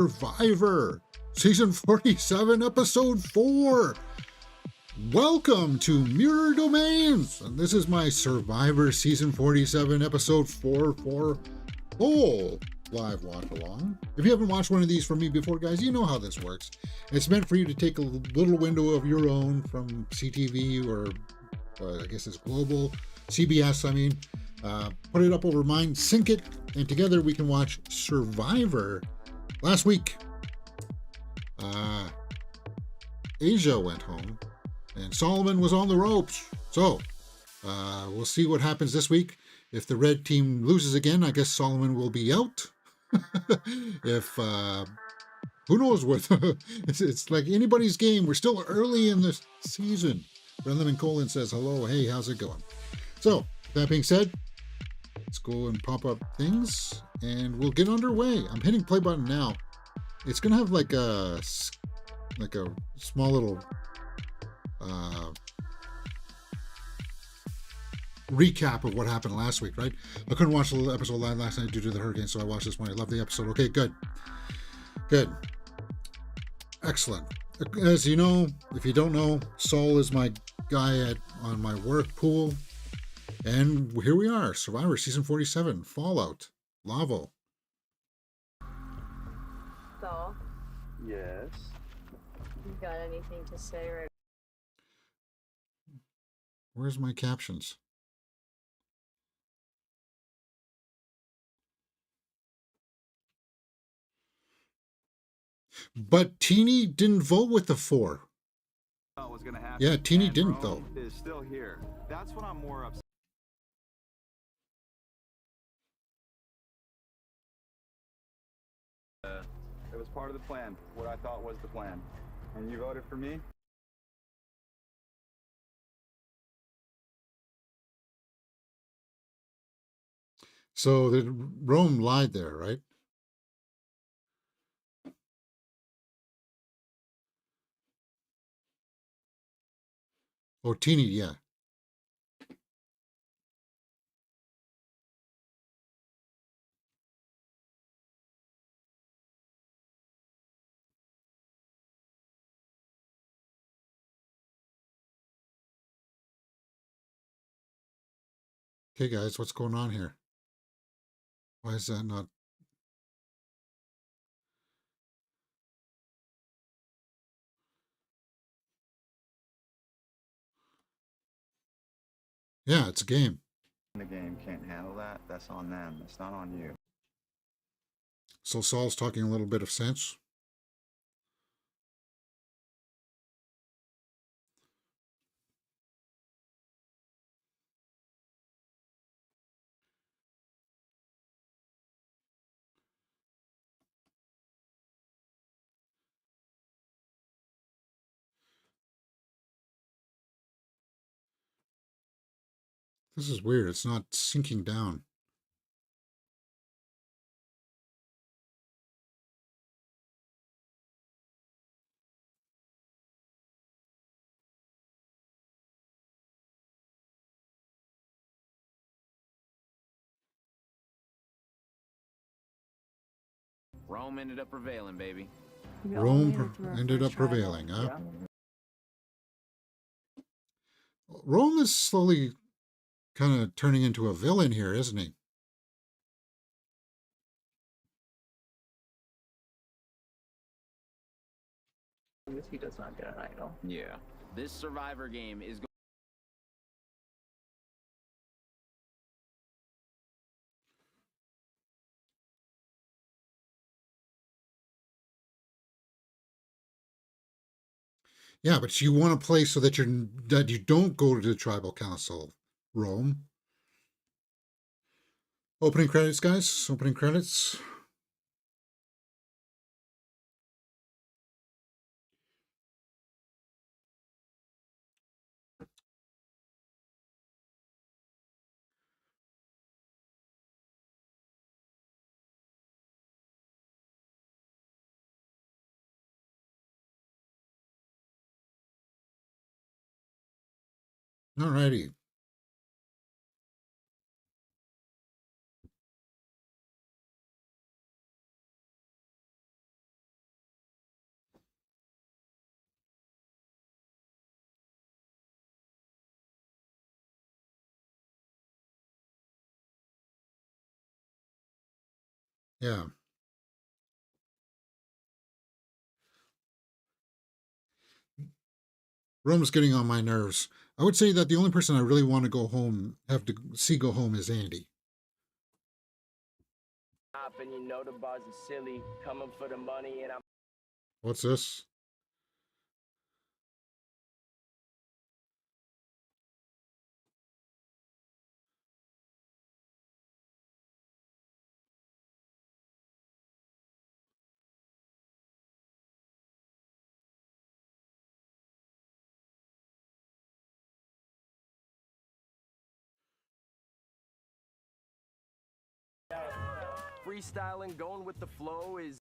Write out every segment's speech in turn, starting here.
Survivor, Season 47, Episode 4. Welcome to Mirror Domains, and this is my Survivor Season 47, Episode 4 full live watch along. If you haven't watched one of these from me before, guys, you know how this works. It's meant for you to take a little window of your own from CTV or I guess it's global, CBS, put it up over mine, sync it, and together we can watch Survivor. Last week, Asia went home and Solomon was on the ropes. So we'll see what happens this week. If the red team loses again, I guess Solomon will be out. If who knows what it's like anybody's game. We're still early in the season. Brendan Colin says hello. Hey, how's it going? So that being said, let's go and pop up things and we'll get underway. I'm hitting play button now. It's gonna have like a small little recap of what happened last week, right? I couldn't watch the episode live last night due to the hurricane, so I watched this one. I love the episode. Okay, good. Excellent. As you know, if you don't know, Saul is my guy on my work pool. And here we are, Survivor Season 47, Fallout, Lavo. Saul? Yes? You got anything to say right? Where's my captions? But Teeny didn't vote with the 4. Was gonna happen. Yeah, Teeny and didn't, Rome though. Is still here. That's what I'm more upset. It was part of the plan. What I thought was the plan. And you voted for me? So Rome lied there, right? Oh, Teeny, yeah. Okay, guys, what's going on here? Why is that not? Yeah, it's a game. The game can't handle that. That's on them. It's not on you. So Saul's talking a little bit of sense. This is weird. It's not sinking down. Rome ended up prevailing, baby. Rome ended up prevailing, huh? Yeah. Rome is slowly kind of turning into a villain here, isn't he? He does not get an idol. Yeah. This Survivor game is Yeah, but you want to play so that you don't go to the tribal council, Rome. Opening credits, guys. Opening credits. Alrighty. Yeah. Rome's getting on my nerves. I would say that the only person I really want to go home, have to see go home, is Andy. And you know the bars is silly, coming for the money, and I'm What's this? freestyling, going with the flow is.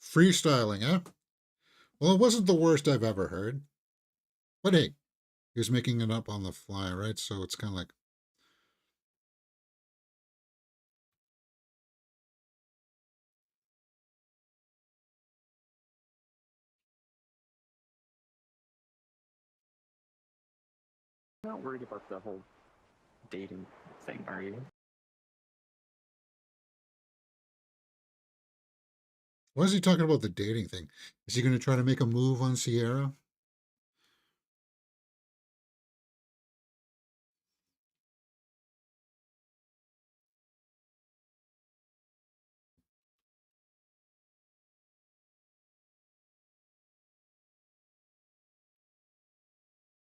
Freestyling, huh? Well, it wasn't the worst I've ever heard. But hey, he was making it up on the fly, right? So it's kind of like, You're not worried about the whole dating thing, are you? why is he talking about the dating thing? Is he going to try to make a move on Sierra?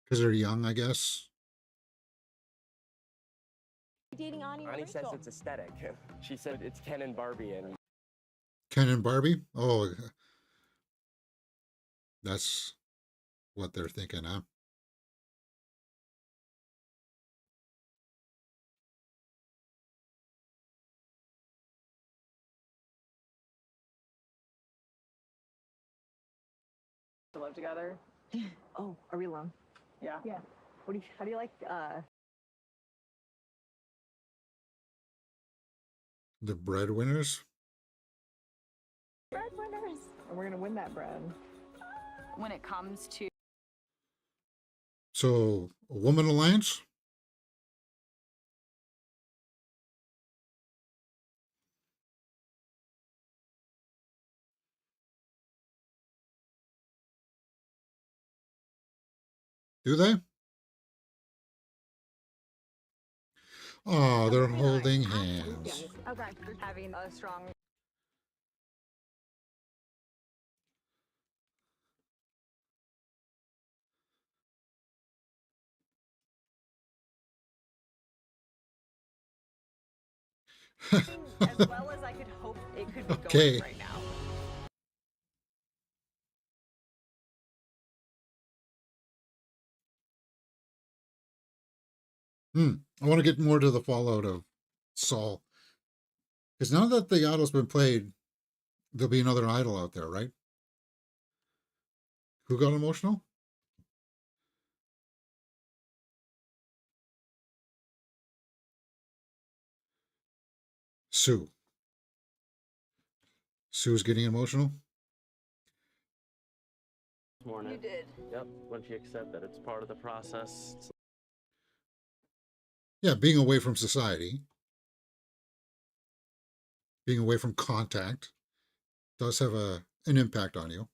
Because they're young, I guess. Dating Ani Ani says it's aesthetic. She said it's Ken and Barbie, and Ken and Barbie? Oh, that's what they're thinking, huh? To live together. Oh, are we alone? Yeah. Yeah. How do you like The breadwinners? breadwinners? And we're gonna win that bread. when it comes to So, a woman alliance? Do they? Oh, they're holding hands. Okay. Having a strong as well as I could hope it could be Okay. going right now. I want to get more to the fallout of Saul. Because now that the idol's been played, there'll be another idol out there, right? Who got emotional? Sue. Sue's getting emotional? morning. You did. Yep, when she accepted that it's part of the process. Yeah, being away from society, being away from contact, does have an impact on you.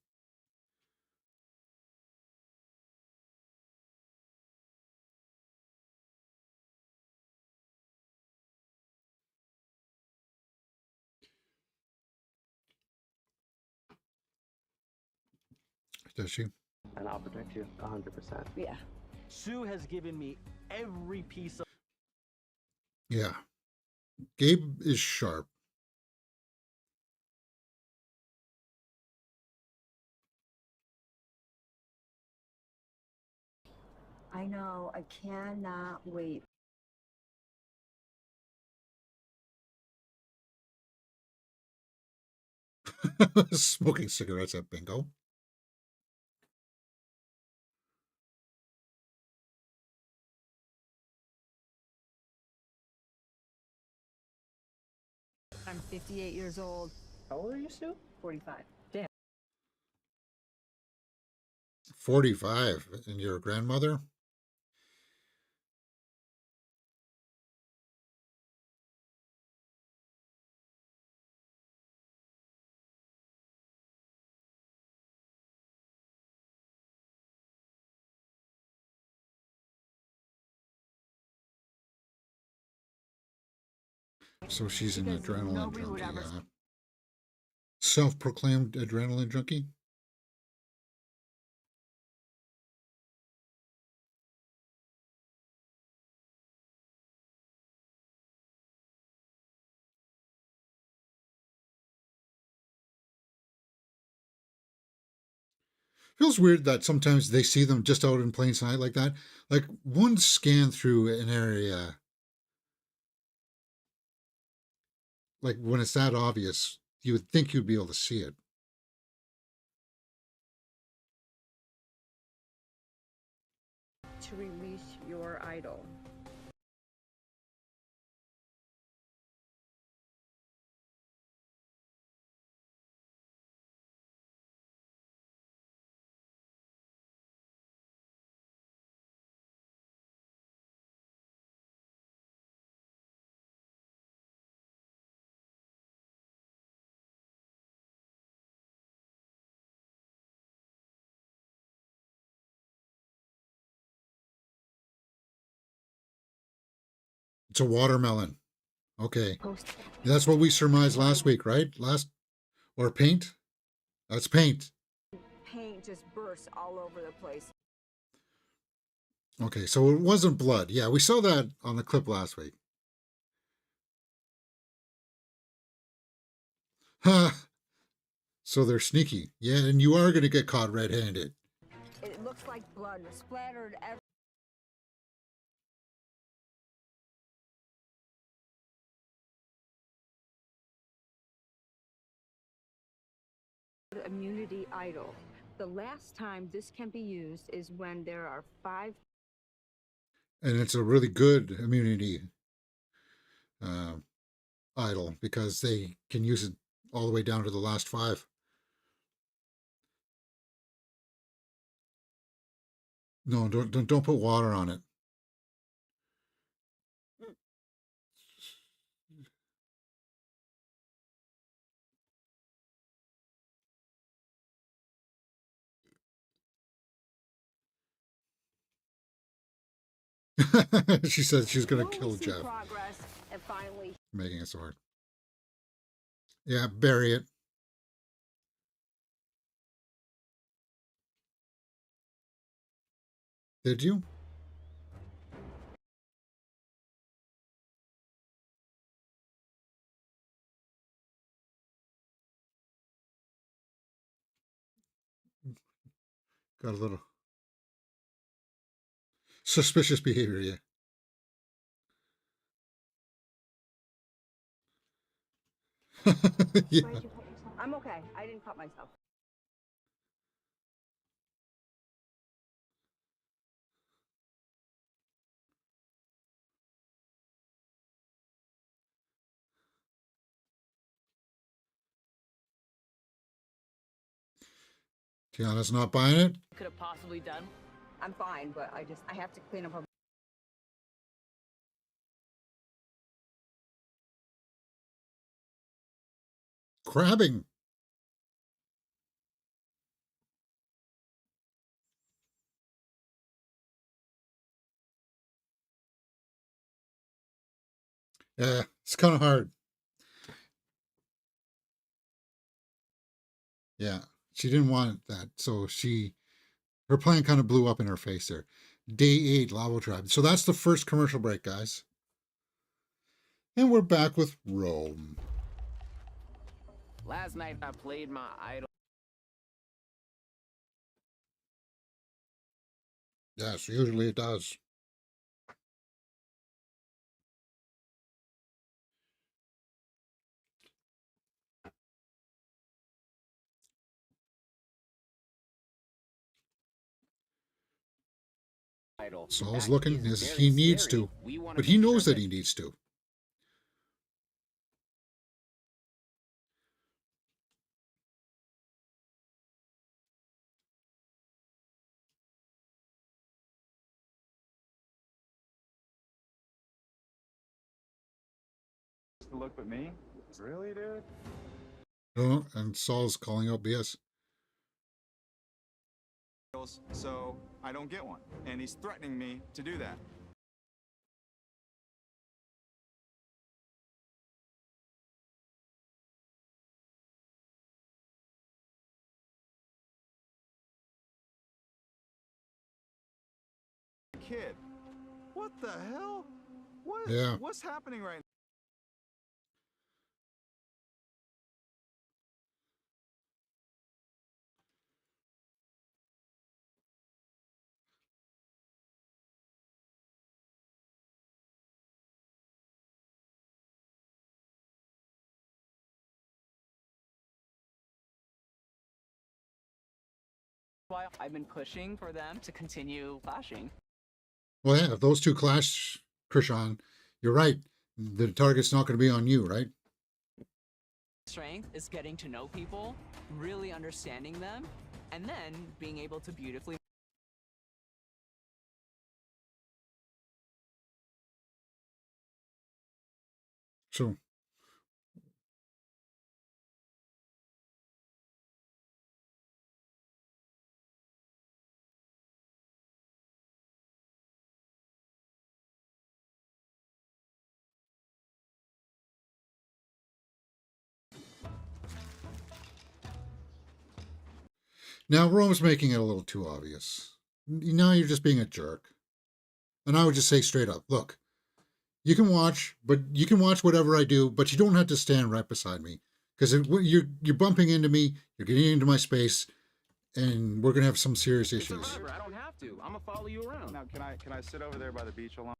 Does she? And I'll protect you 100%. Yeah. Sue has given me every piece of Yeah. Gabe is sharp. I know. I cannot wait. Smoking cigarettes at bingo. I'm 58 years old. How old are you, Sue? 45. 45. And you're a grandmother? So she's an Because adrenaline nobody would junkie. ever Self-proclaimed adrenaline junkie. Feels weird that sometimes they see them just out in plain sight like that. Like one scan through an area, like when it's that obvious, you would think you'd be able to see it. to release your idol. It's a watermelon. Okay. Post That's what we surmised last week, right? Or paint? That's paint. paint just bursts all over the place. Okay, so it wasn't blood. Yeah, we saw that on the clip last week. Ha! So they're sneaky. Yeah, and you are going to get caught red-handed. It looks like blood splattered everywhere. Immunity idol. The last time this can be used is when there are 5 And it's a really good immunity uh, idol because they can use it all the way down to the last 5. No, don't put water on it. She said she's going to kill Jeff, progress and finally making a sword. Yeah, bury it. Did you? Got a little suspicious behavior, yeah. Yeah. Why'd you cut yourself? I'm okay. I didn't cut myself. Tiana's not buying it. Could have possibly done. I'm fine, but I have to clean up. Crabbing. Yeah, it's kind of hard. Yeah, she didn't want that, so her plan kind of blew up in her face there. Day 8, Lavo Tribe. So that's the first commercial break, guys. And we're back with Rome. Last night I played my idol. Yes, usually it does. Saul's looking as he needs to, but he knows that he needs to. To look at me? Really, dude? Oh, and Saul's calling out BS. So I don't get one. And he's threatening me to do that. kid. What the hell? Yeah. What's happening right now? Why I've been pushing for them to continue clashing. Well, yeah, if those two clash, Krishan, you're right. The target's not going to be on you, right? Strength is getting to know people, really understanding them, and then being able to beautifully So, now Rome's making it a little too obvious. Now you're just being a jerk. And I would just say straight up, look, you can watch, but you can watch whatever I do, but you don't have to stand right beside me because you're bumping into me, you're getting into my space, and we're gonna have some serious It's a issues. river. I don't have to. I'm gonna follow you around. Now, can I sit over there by the beach alone?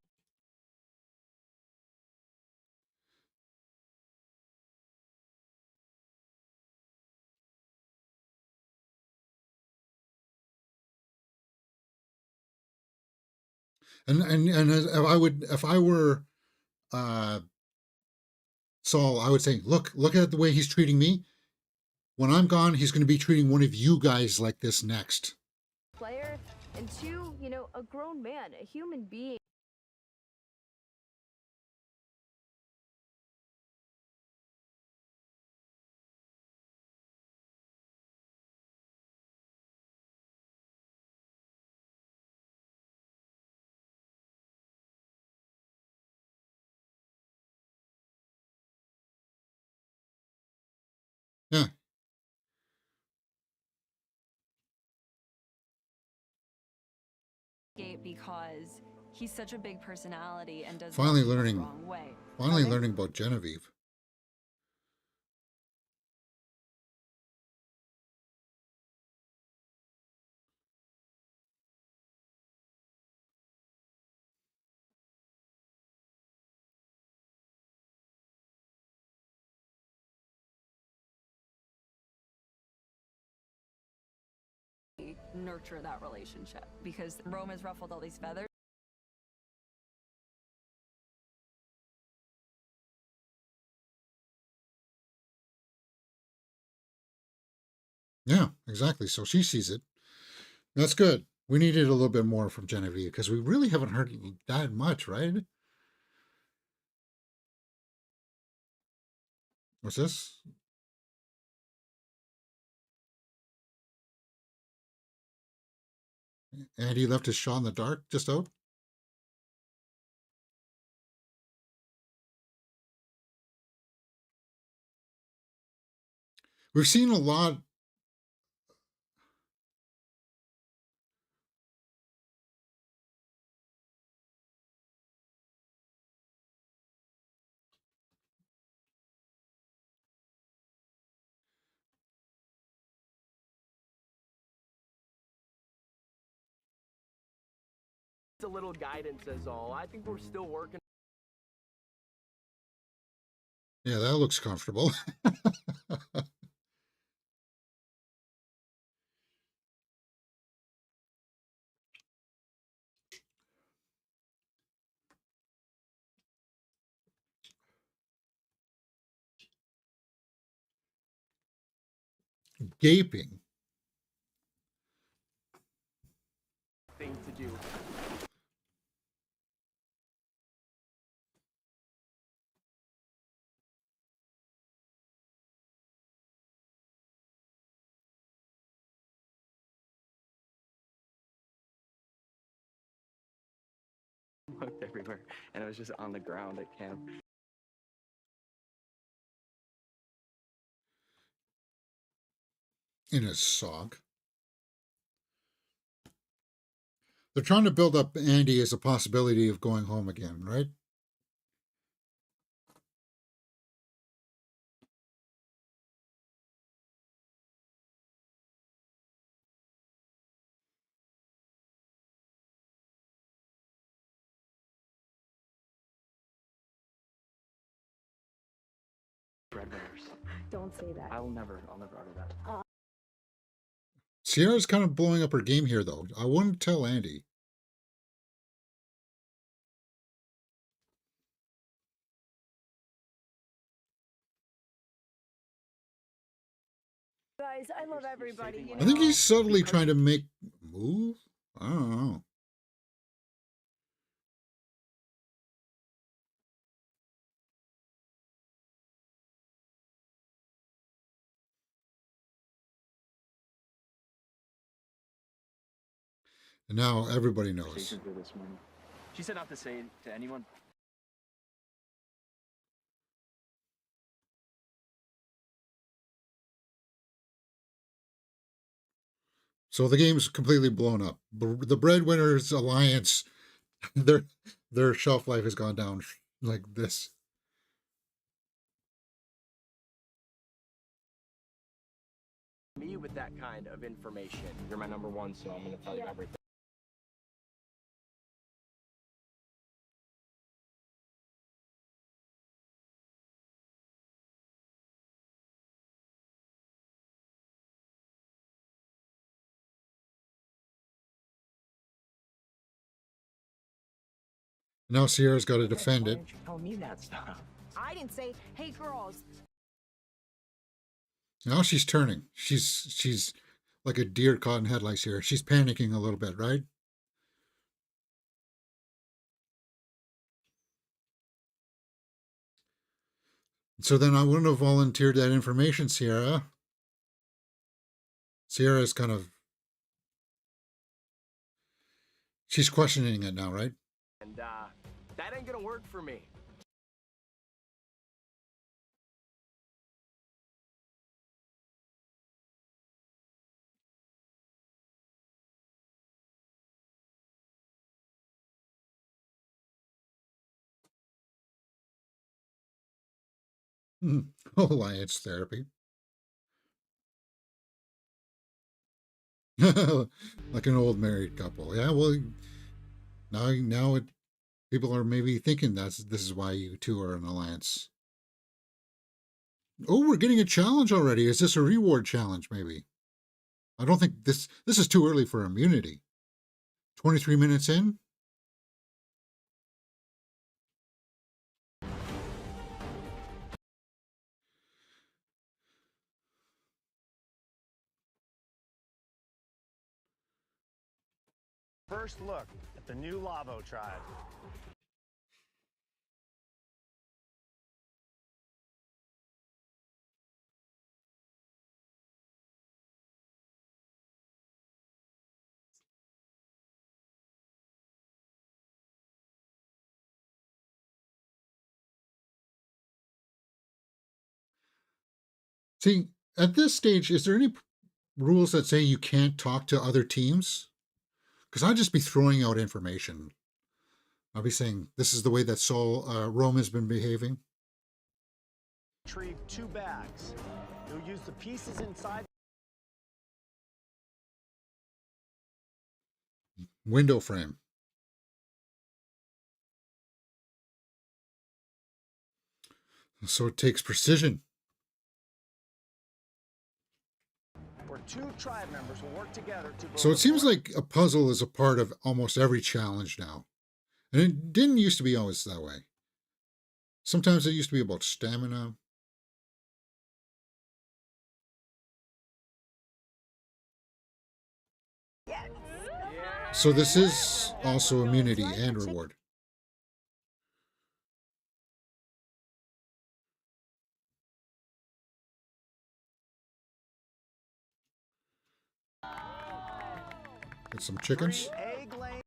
And if I were uh, Saul, I would say, look at the way he's treating me. When I'm gone, he's going to be treating one of you guys like this next. Player, and two, a grown man, a human being. Yeah, Because he's such a big personality and does finally rub people the learning, wrong way. finally Pardon? learning about Genevieve. Nurture that relationship because Rome has ruffled all these feathers. Yeah, exactly. So she sees it. That's good. We needed a little bit more from Genevieve because we really haven't heard that much, right? What's this? And he left his shot in the dark just out? We've seen a lot. It's a little guidance is all. I think we're still working. Yeah, that looks comfortable. Gaping. Thing to do. Looked everywhere, and it was just on the ground at camp. In his sock. They're trying to build up Andy as a possibility of going home again, right? Breadwinners. Don't say that. I'll never utter that. Sierra's kind of blowing up her game here, though. I wouldn't tell Andy. Guys, I love everybody. You I think know? he's subtly trying to make a move. I don't know. And now everybody knows. Conversations with this morning. She said not to say it to anyone. So the game's completely blown up. The Breadwinners Alliance, their shelf life has gone down like this. Me with that kind of information. You're my number one, so I'm gonna tell you everything. Now Sierra's got to defend Why it. didn't you tell me that stuff? I didn't say, hey, girls. Now she's turning. She's like a deer caught in headlights here. She's panicking a little bit, right? So then I wouldn't have volunteered that information, Sierra. Sierra's kind of, she's questioning it now, right? And that ain't gonna work for me. Alliance therapy. Like an old married couple. Yeah, well, now people are maybe thinking this is why you two are an alliance. Oh, we're getting a challenge already. Is this a reward challenge? Maybe. I don't think this is too early for immunity. 23 minutes in. First look at the new Lavo tribe. See, at this stage, is there any rules that say you can't talk to other teams? Because I'd just be throwing out information. I'll be saying this is the way that Rome has been behaving. Retrieve 2 bags. You'll use the pieces inside. Window frame. So it takes precision. Where 2 tribe members will work together to. So it seems like a puzzle is a part of almost every challenge now. And it didn't used to be always that way. Sometimes it used to be about stamina. So this is also immunity and reward. Get some chickens. Egg laying.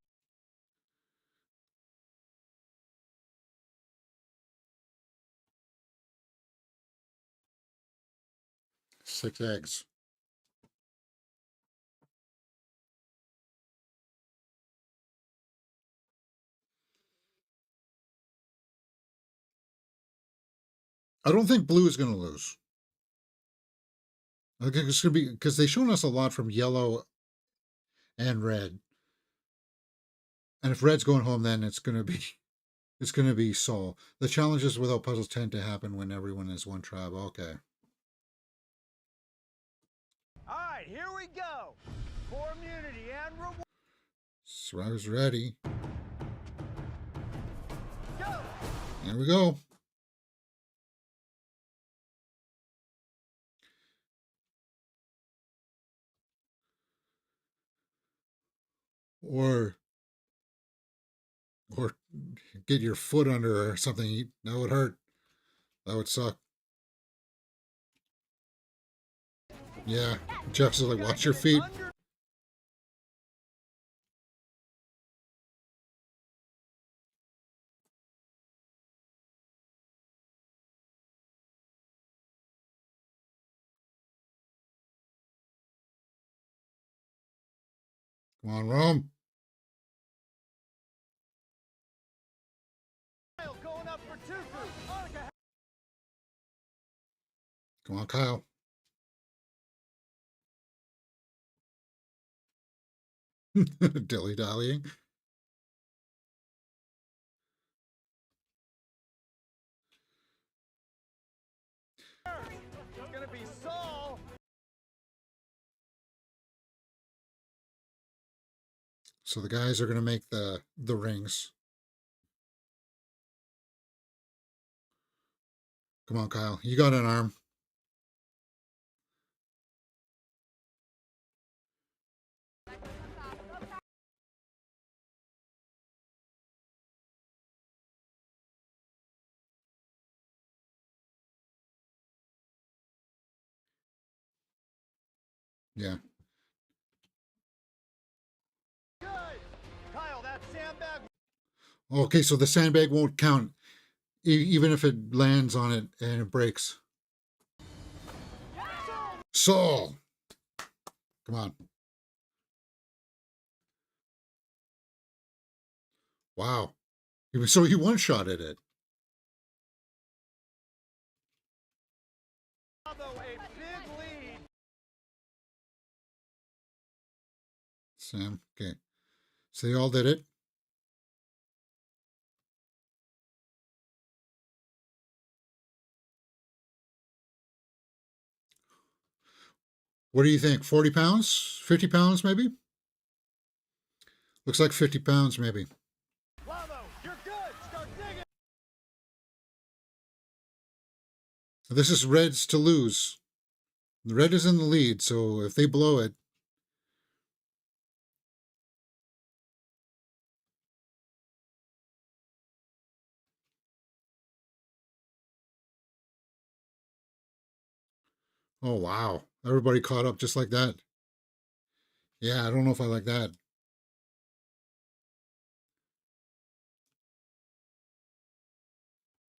Six eggs. I don't think blue is going to lose. I think it's going to be because they've shown us a lot from yellow and red. And if red's going home, then it's going to be Sol. The challenges without puzzles tend to happen when everyone is one tribe. Okay. All right, here we go. For immunity and reward. Survivor's ready. Go. Here we go. Or get your foot under or something. That would hurt. That would suck. Yeah, Jeff's like, watch your feet. Come on, Rome. Going up for Tuku. Come on, Kyle. Dilly-dallying. It's gonna be Saul. So the guys are going to make the rings. Come on, Kyle. You got an arm. Yeah. Good. Kyle, that sandbag. Okay, so the sandbag won't count even if it lands on it and it breaks. Saul. Come on. Wow. So he one-shotted it. Although a big lead. Sam. Okay. So they all did it. What do you think? 40 pounds? 50 pounds, maybe? Looks like 50 pounds, maybe. Lavo, you're good. Start digging. This is Red's to lose. The Red is in the lead, so if they blow it. Oh, wow. Everybody caught up just like that. Yeah, I don't know if I like that.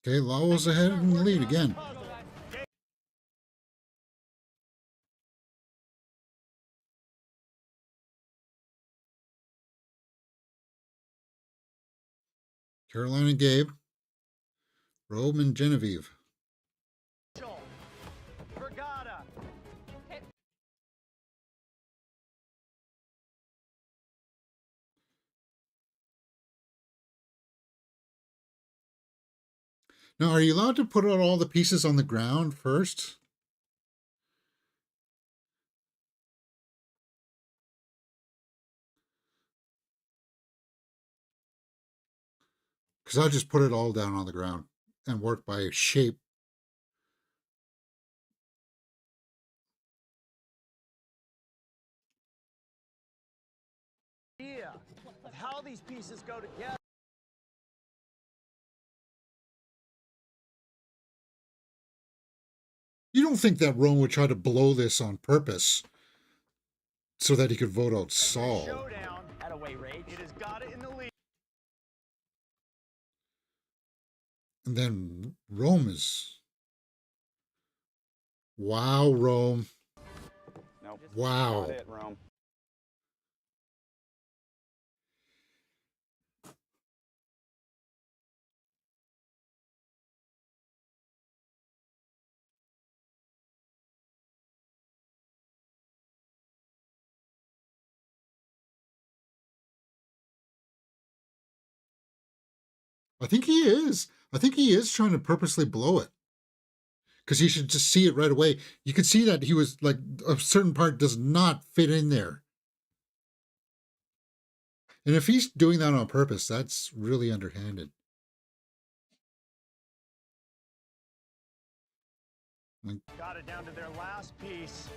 Okay, Lowell's ahead in the lead again. Caroline and Gabe. Rome and Genevieve. Vergata. Now, are you allowed to put out all the pieces on the ground first? Because I'll just put it all down on the ground and work by shape. Idea of how these pieces go together. You don't think that Rome would try to blow this on purpose so that he could vote out Saul? Showdown. At a way, Rage. It has got it in the lead. And then Rome is... Wow, Rome. Nope. Wow. Not it, Rome. I think he is. I think he is trying to purposely blow it. Because he should just see it right away. You could see that he was like, a certain part does not fit in there. And if he's doing that on purpose, that's really underhanded. Like, Got it down to their last piece.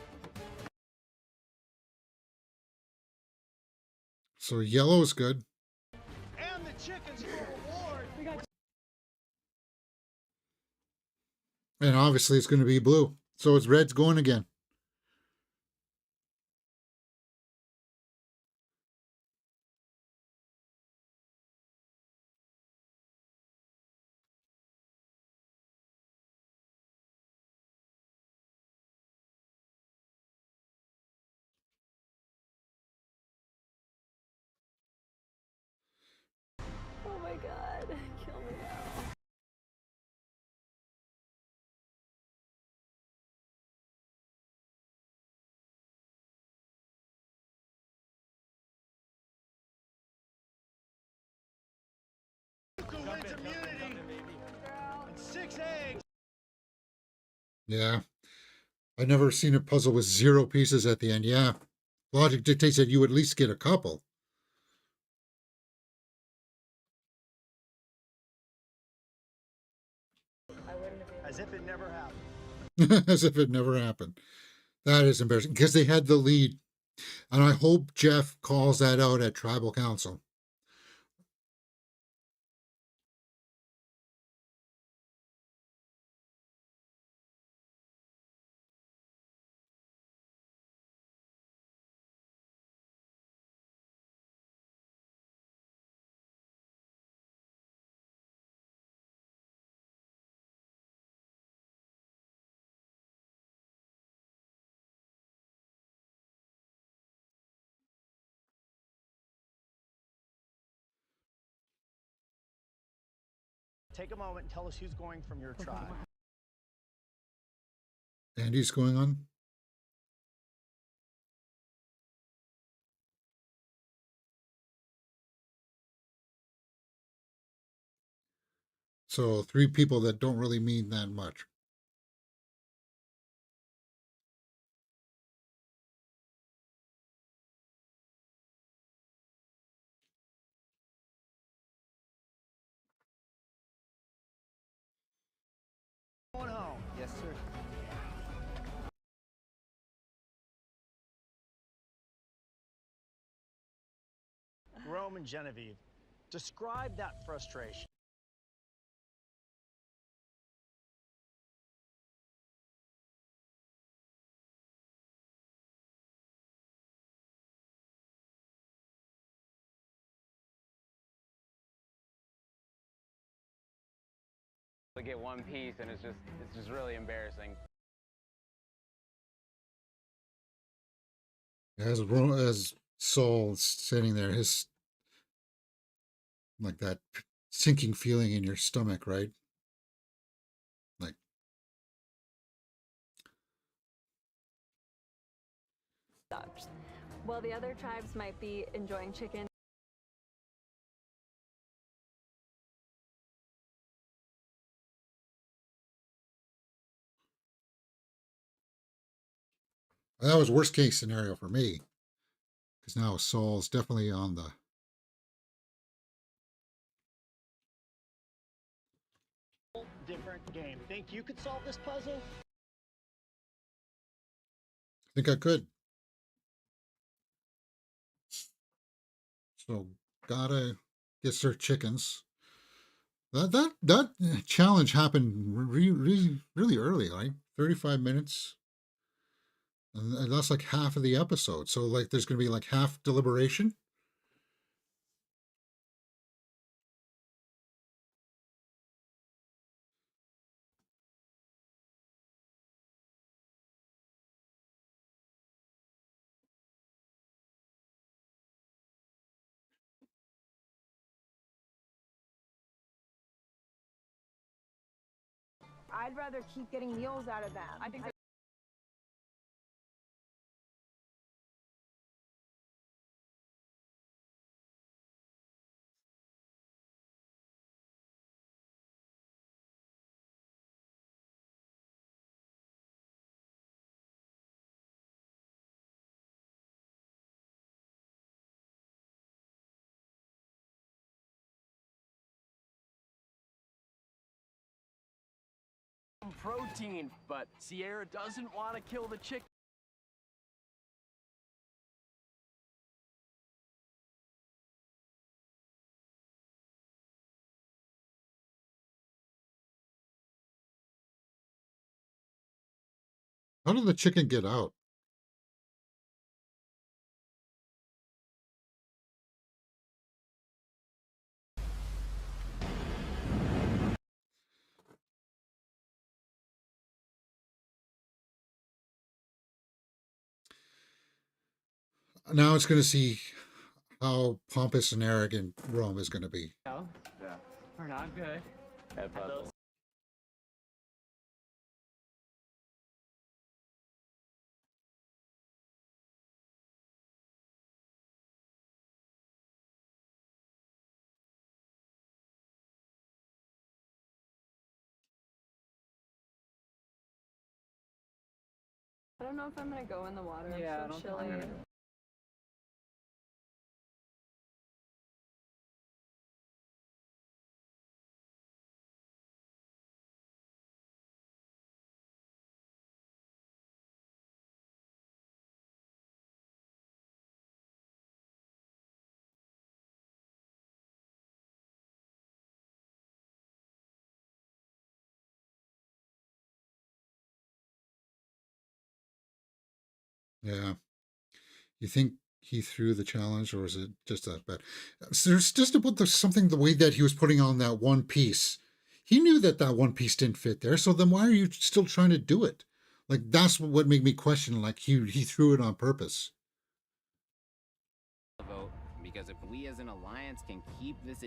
so yellow is good. And the chickens for reward. We got And obviously it's going to be blue. So it's red's going again. Oh my god, kill me now. who wins immunity. And 6 eggs. Yeah. I've never seen a puzzle with 0 pieces at the end. Yeah. Logic dictates that you at least get a couple. As if it never happened. As if it never happened. That is embarrassing because they had the lead. And I hope Jeff calls that out at tribal council. Take a moment and tell us who's going from your tribe. Andy's going on. So 3 people that don't really mean that much. Going home. Yes, sir. Rome and Genevieve. Describe that frustration. To get one piece, and it's just really embarrassing. As Saul sitting there, his like that sinking feeling in your stomach, right? Like, Sucks. While the other tribes might be enjoying chicken, that was worst case scenario for me. Because now Saul's definitely on the. Different game. Think you could solve this puzzle? I think I could. So gotta get their chickens. That challenge happened really early, like 35 minutes. And that's like half of the episode. So like there's gonna be like half deliberation. I'd rather keep getting meals out of them. I think some protein, but Sierra doesn't want to kill the chicken. How did the chicken get out? Now it's going to see how pompous and arrogant Rome is going to be. No, Yeah. we're not good. At those. I don't know if I'm gonna go in the water. Yeah, I I'm don't so think I'm chilly. gonna. Yeah. You think he threw the challenge, or is it just that bad? So there's just about something the way that he was putting on that one piece. He knew that that one piece didn't fit there, so then why are you still trying to do it? Like that's what made me question. Like he threw it on purpose. Vote, because if we as an alliance can keep this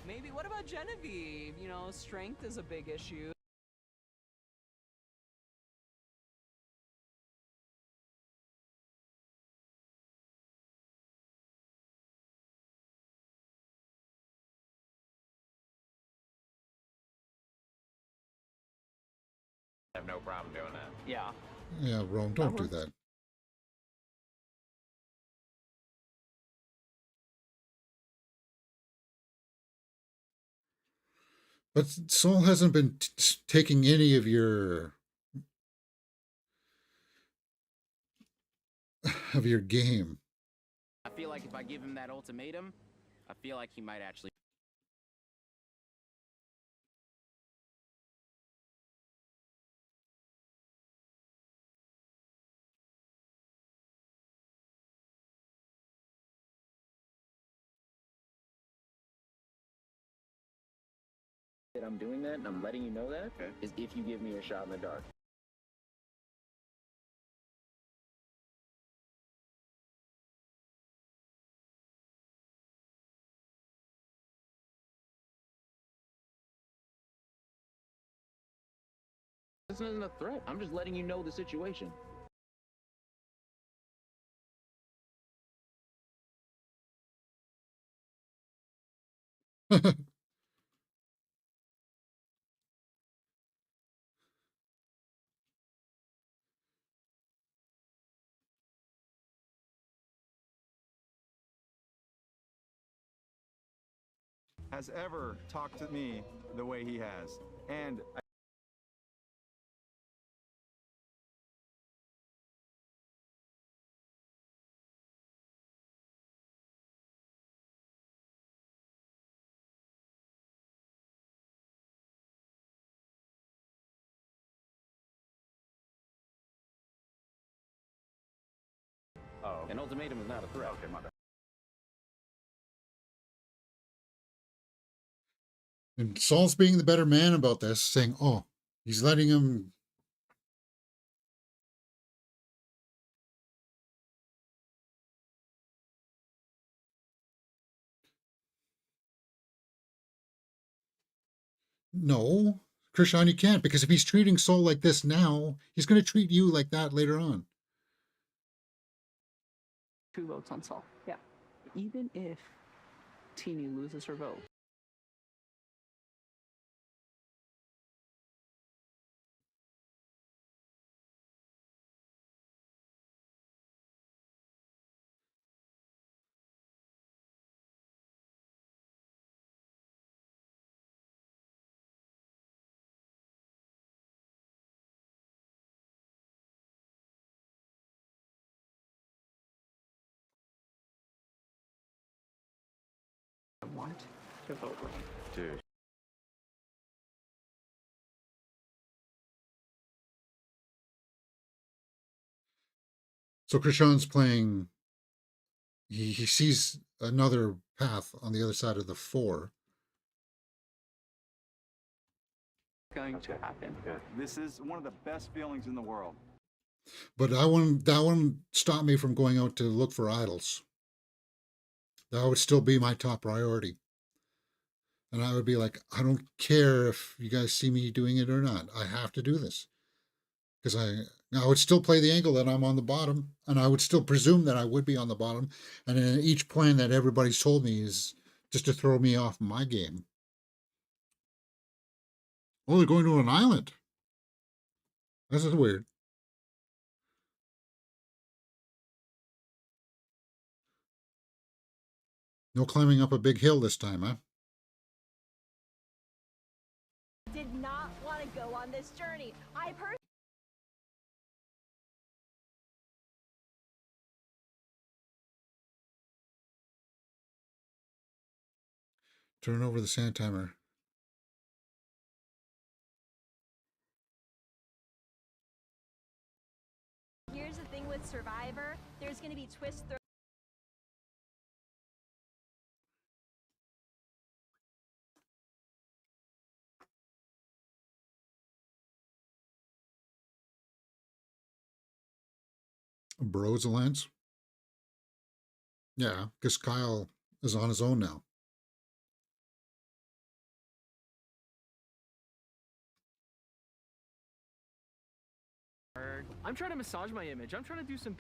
Maybe, what about Genevieve? You know, strength is a big issue. I have no problem doing that. Yeah. Yeah, Rome, don't do that. But Saul hasn't been taking any of your game. I feel like if I give him that ultimatum, I feel like he might actually. That I'm doing that, and I'm letting you know that Okay. is if you give me a shot in the dark. This isn't a threat. I'm just letting you know the situation. Has ever talked to me the way he has. And oh, An ultimatum is not a threat. okay, my bad. And Saul's being the better man about this, saying, "Oh, he's letting him." No, Krishan, you can't, because if he's treating Saul like this now, he's going to treat you like that later on. 2 votes on Saul. Yeah. Even if Teeny loses her vote. I want to vote wrong. Dude. So Krishan's playing. He sees another path on the other side of the 4. Going to happen. This is one of the best feelings in the world. But that one stopped me from going out to look for idols. That would still be my top priority. And I would be like, I don't care if you guys see me doing it or not. I have to do this. Because I would still play the angle that I'm on the bottom, and I would still presume that I would be on the bottom. And then each plan that everybody's told me is just to throw me off my game. Oh, they're going to an island. This is weird. No climbing up a big hill this time, huh? Did not want to go on this journey. I personally Turn over the sand timer. Here's the thing with Survivor, there's going to be twists. Bros Alliance? Yeah, because Kyle is on his own now. I'm trying to massage my image. I'm trying to do some.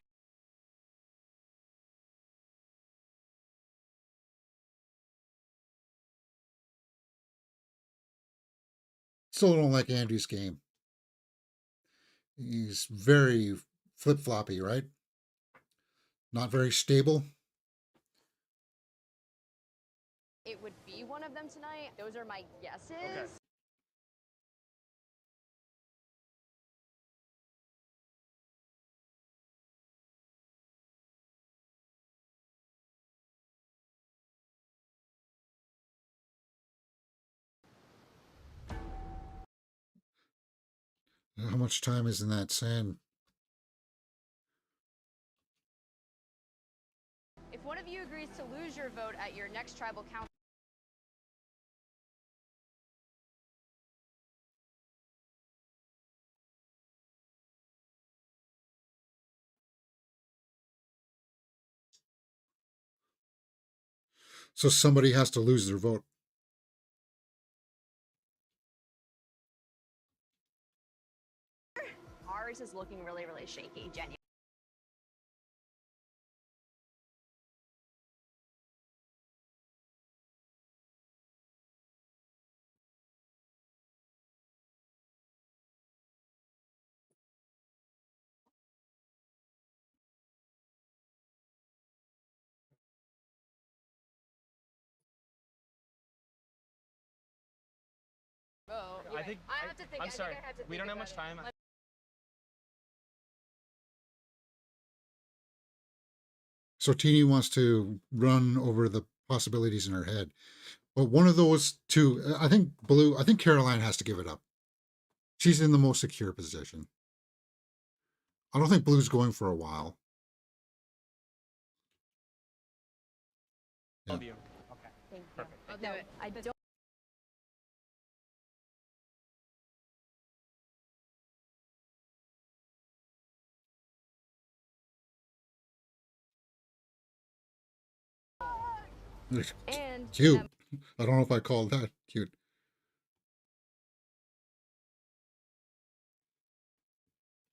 Still don't like Andy's game. He's very flip-floppy, right? Not very stable. It would be one of them tonight. Those are my guesses. Okay. How much time is in that sand? If one of you agrees to lose your vote at your next tribal council, So somebody has to lose their vote. ours is looking really, really shaky, genuinely. I think. I have to think. I'm sorry. I have to We think don't have about much it. time. So Teeny wants to run over the possibilities in her head. But one of those two, I think Caroline has to give it up. She's in the most secure position. I don't think Blue's going for a while. Yeah. Love you. Okay. Thank you. I'll do it. I don't. And Cute. I don't know if I called that cute.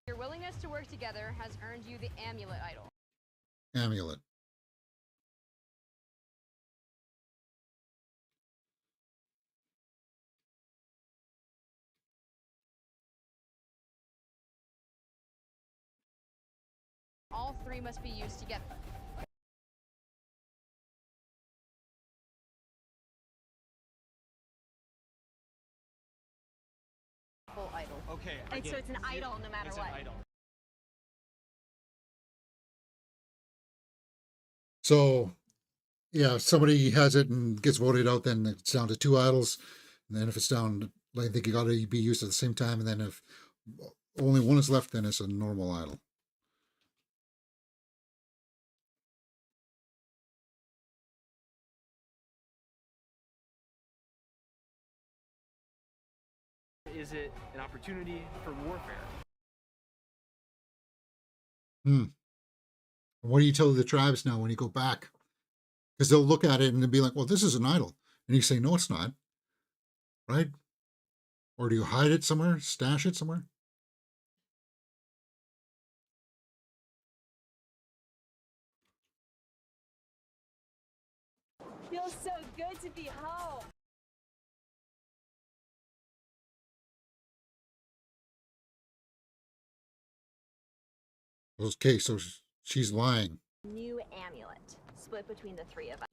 your willingness to work together has earned you the amulet idol. Amulet. machinery must be used to get full idol. Okay. And so it's an idol no matter what. So, yeah, if somebody has it and gets voted out, then it's down to 2 idols. And then if it's down, I think you got to be used at the same time. And then if only one is left, then it's a normal idol. Is it an opportunity for warfare? What do you tell the tribes now when you go back? Because they'll look at it and they'll be like, well, this is an idol. And you say, no, it's not. Right? Or do you hide it somewhere? Stash it somewhere? Feels so good to be home. Okay, so she's lying. New amulet, split between the 3 of us.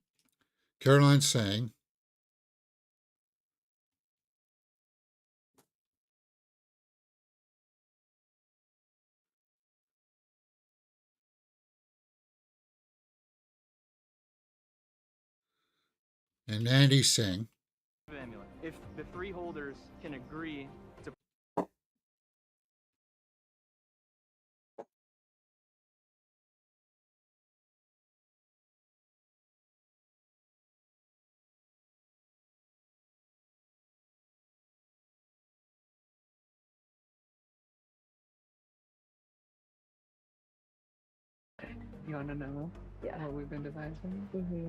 Caroline's saying, and Andy's saying, Amulet. If the 3 holders can agree to You want to know what we've been devising? Mm-hmm.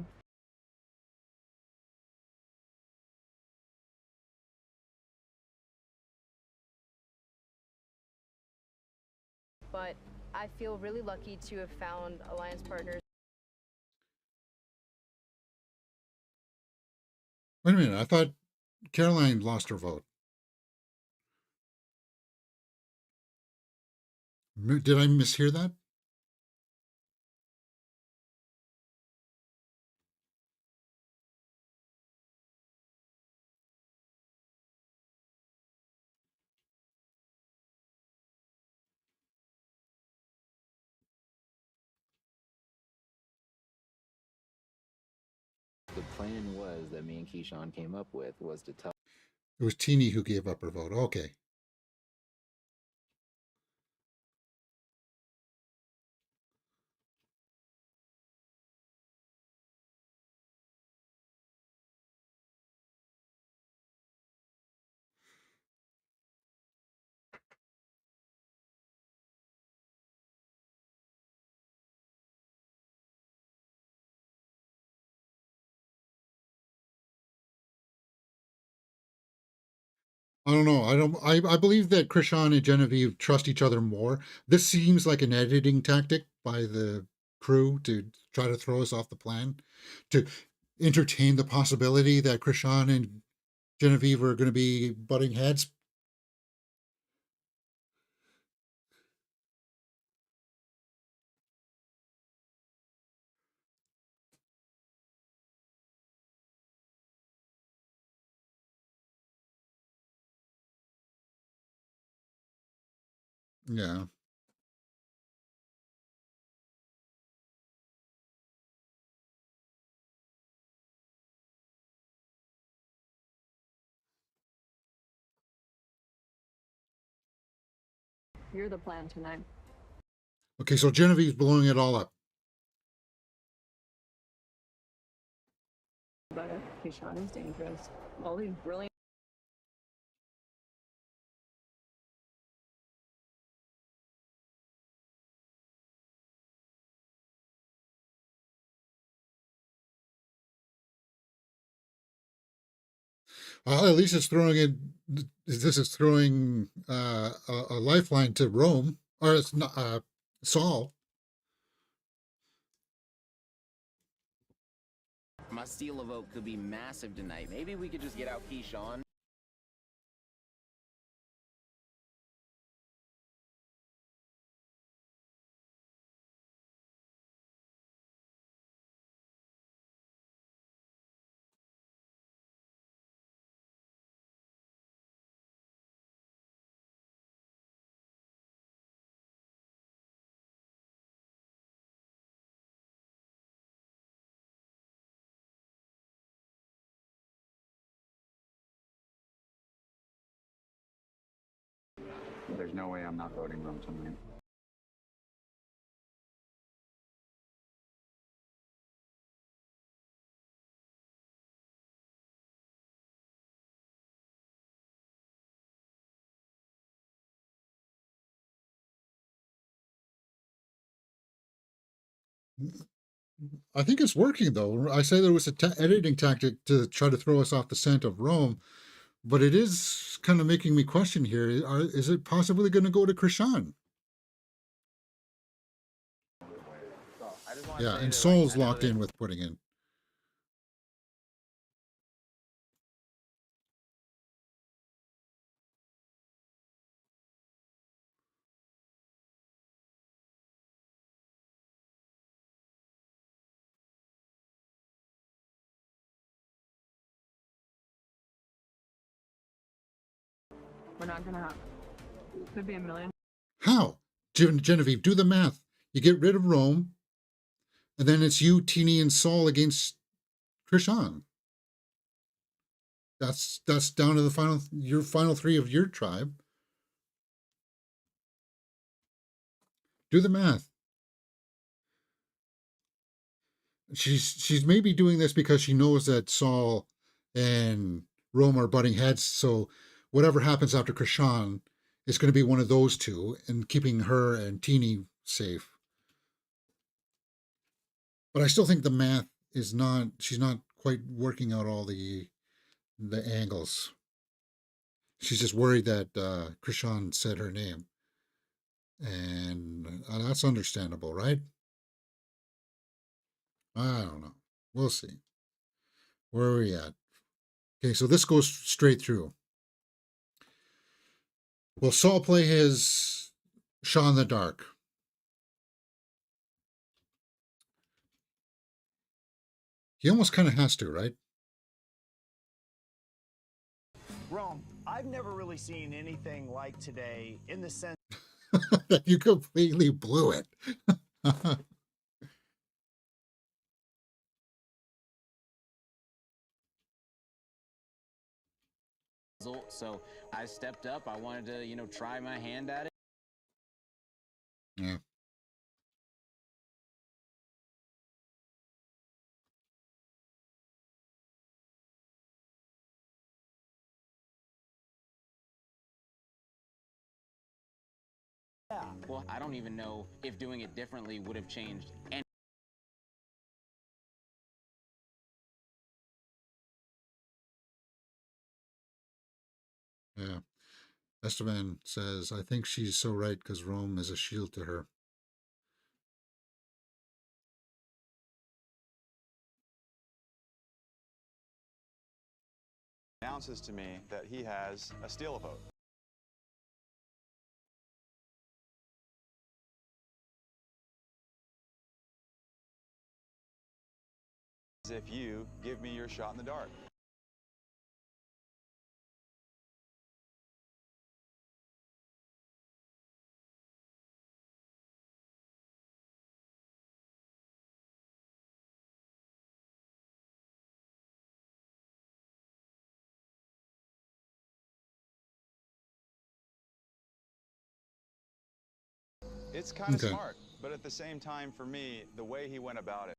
But I feel really lucky to have found alliance partners. wait a minute, I thought Caroline lost her vote. Did I mishear that? The plan was that me and Keyshawn came up with was to tell. It was Teeny who gave up her vote. Okay. I don't know. I believe that Krishan and Genevieve trust each other more. This seems like an editing tactic by the crew to try to throw us off the plan, to entertain the possibility that Krishan and Genevieve are going to be butting heads. Yeah. You're the plan tonight. Okay, so Genevieve's blowing it all up. But Keyshawn is dangerous. All these brilliant. Well, at least it's throwing in. This is throwing a lifeline to Rome, or it's not Saul. My steal a vote could be massive tonight. Maybe we could just get out Keyshawn. There's no way I'm not voting Rome tonight. I think it's working though. I say there was a editing tactic to try to throw us off the scent of Rome, but it is kind of making me question here. Is it possibly going to go to Krishan? Yeah, and Soul's locked in with putting in. We're not gonna have. Could be a million. How? Genevieve, do the math. You get rid of Rome, and then it's you, Teeny, and Saul against Krishan. That's down to the your final three of your tribe. Do the math. She's maybe doing this because she knows that Saul and Rome are butting heads. So whatever happens after Krishan is going to be one of those two, and keeping her and Teeny safe. But I still think the math is not. She's not quite working out all the angles. She's just worried that Krishan said her name, and that's understandable, right? I don't know. We'll see. Where are we at? Okay, so this goes straight through. Will Saul play his shot in the dark? He almost kind of has to, right? Rome, I've never really seen anything like today in the sense that you completely blew it. So I stepped up. I wanted to, try my hand at it. Yeah. yeah. Well, I don't even know if doing it differently would have changed any. Yeah. Esteban says, I think she's so right because Rome is a shield to her. Announces to me that he has a steal vote. As if you give me your shot in the dark. It's kind of smart, but at the same time, for me, the way he went about it.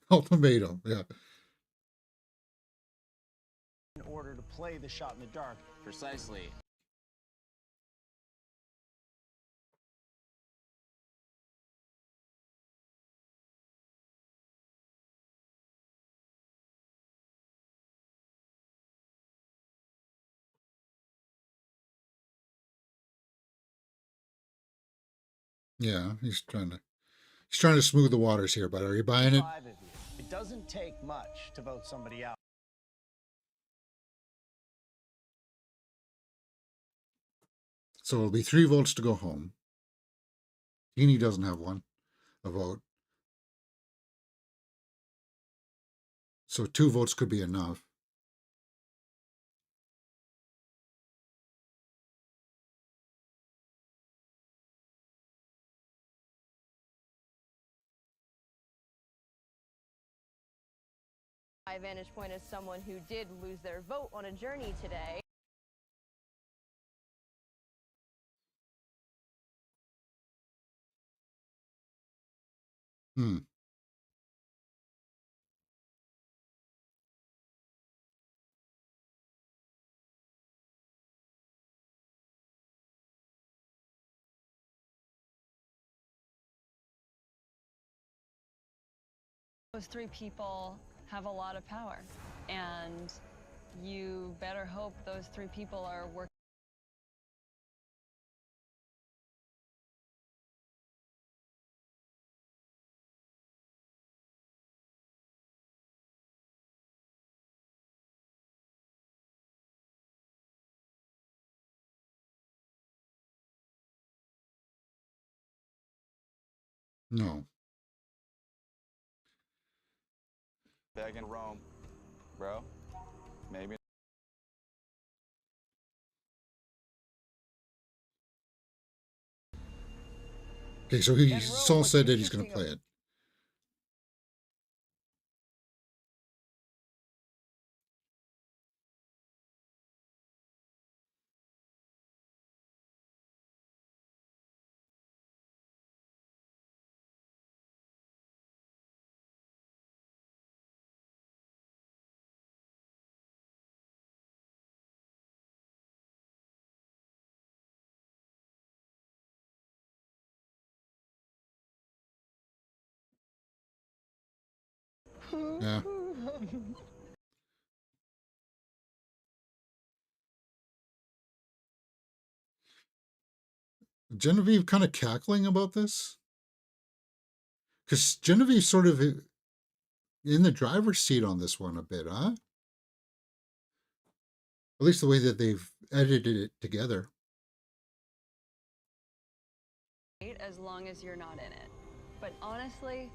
Ultimatum, yeah. In order to play the shot in the dark. Precisely. Yeah, he's trying to smooth the waters here, but are you buying it? 5 of you. It doesn't take much to vote somebody out. So it'll be 3 votes to go home. Teeny doesn't have a vote. So 2 votes could be enough. My vantage point as someone who did lose their vote on a journey today. Hmm. Those three people have a lot of power, and you better hope those three people are working. No. Begging Rome, bro. Maybe. Okay, so Saul said that he's going to play it. Yeah. Genevieve kind of cackling about this? Because Genevieve's sort of in the driver's seat on this one a bit, huh? At least the way that they've edited it together. As long as you're not in it. But honestly,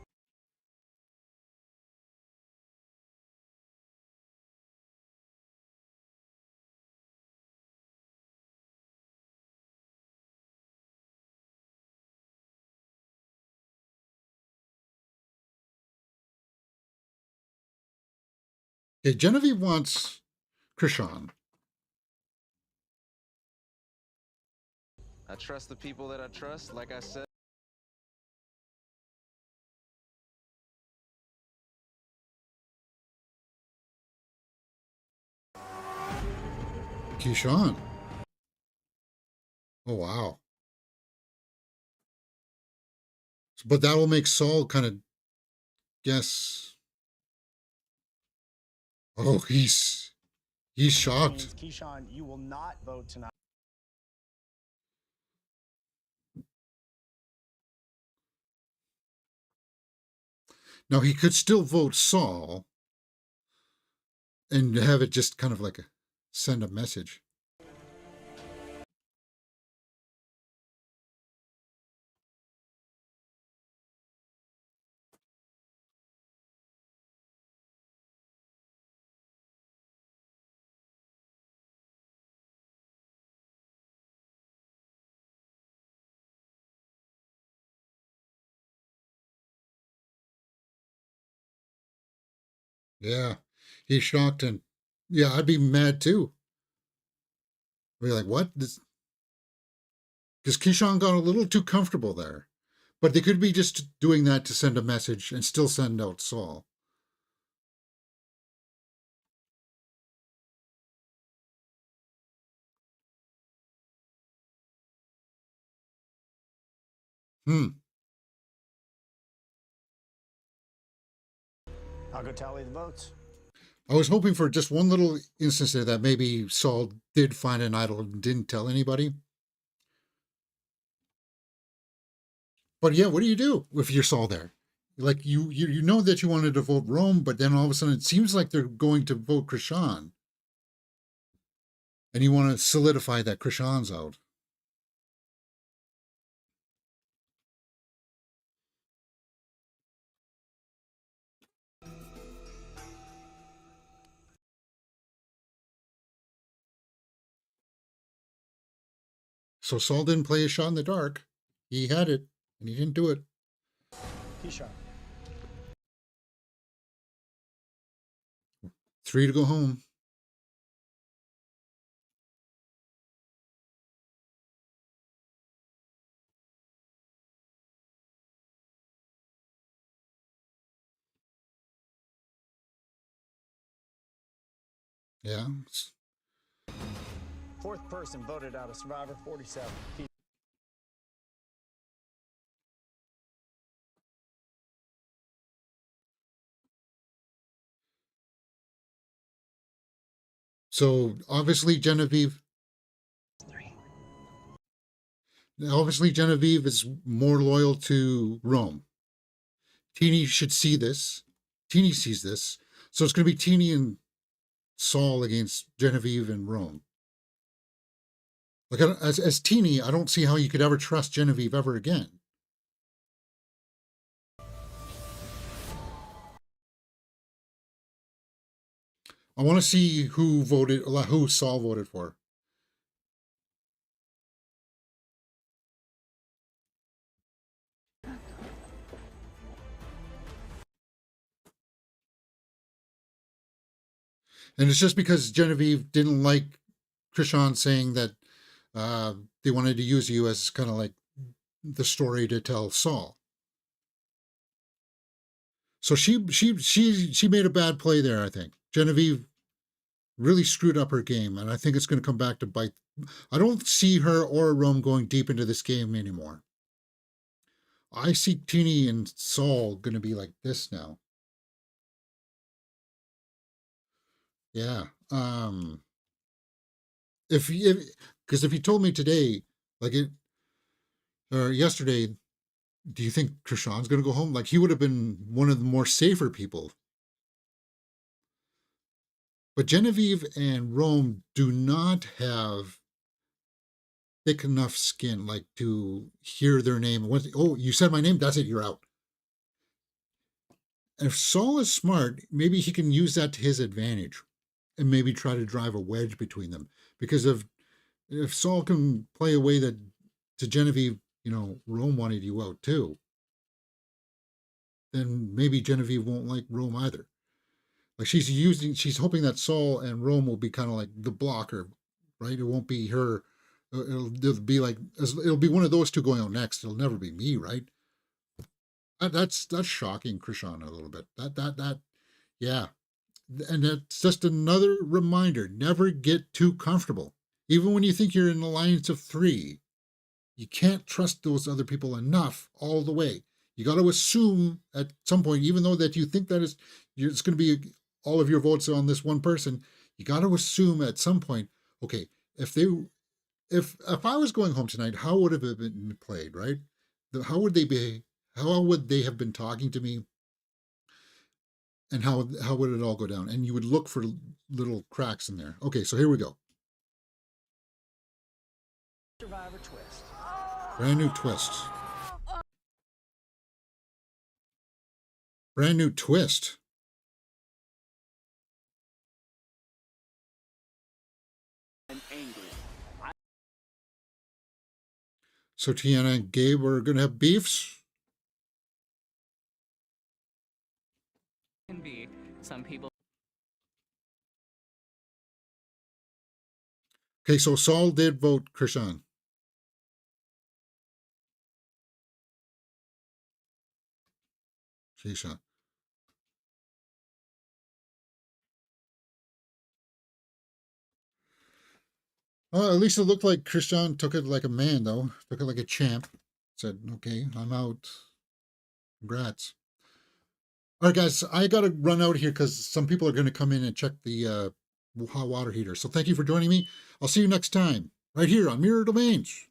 Okay, Genevieve wants Krishan. I trust the people that I trust, like I said. Keyshawn. Oh, wow. But that will make Saul kind of guess. Oh, he's shocked. Keyshawn, you will not vote tonight. Now, he could still vote Saul and have it just kind of like send a message. Yeah, he's shocked, and yeah, I'd be mad too. I'd be like, what? Because Keyshawn got a little too comfortable there. But they could be just doing that to send a message and still send out Saul. I'll go tally the votes. I was hoping for just one little instance there that maybe Saul did find an idol and didn't tell anybody. But yeah, what do you do if you're Saul there? Like you know that you wanted to vote Rome, but then all of a sudden it seems like they're going to vote Krishan. And you want to solidify that Krishan's out. So Saul didn't play a shot in the dark. He had it, and he didn't do it. Keyshawn. free to go home. Yeah. Fourth person voted out of Survivor 47. So obviously Genevieve is more loyal to Rome. Teeny should see this. Teeny sees this. So it's going to be Teeny and Saul against Genevieve and Rome. Like as Teeny, I don't see how you could ever trust Genevieve ever again. I want to see who Saul voted for. And it's just because Genevieve didn't like Krishan saying that they wanted to use you as kind of like the story to tell Saul. So she made a bad play there, I think. Genevieve really screwed up her game, and I think it's going to come back to bite. I don't see her or Rome going deep into this game anymore. I see Teeny and Saul going to be like this now. Yeah. If you told me today, like it or yesterday, do you think Krishan's going to go home? Like he would have been one of the more safer people. But Genevieve and Rome do not have thick enough skin, like to hear their name. Oh, you said my name. That's it. You're out. And if Saul is smart, maybe he can use that to his advantage, and maybe try to drive a wedge between them. Because if Saul can play a way that to Genevieve, Rome wanted you out too, then maybe Genevieve won't like Rome either. Like she's hoping that Saul and Rome will be kind of like the blocker, right? It won't be her. It'll be like it'll be one of those two going out next. It'll never be me, right? That's shocking, Krishan, a little bit. Yeah. And that's just another reminder: never get too comfortable. Even when you think you're in an alliance of three, you can't trust those other people enough all the way. You got to assume at some point, even though that you think that it's going to be all of your votes on this one person, you got to assume at some point, okay, if I was going home tonight, how would it have been played, right? How would they be? How would they have been talking to me? And how would it all go down? And you would look for little cracks in there. Okay, so here we go. Survivor twist. Brand new twist. Brand new twist. I'm angry. So Tiana and Gabe are going to have beefs? Can be some people. Okay, so Saul did vote Krishan. Shisha. Well, at least it looked like Krishan took it like a man, though. Took it like a champ. Said, okay, I'm out. Congrats. All right, guys, I got to run out here because some people are going to come in and check the hot water heater. So thank you for joining me. I'll see you next time, right here on Mirror Domains.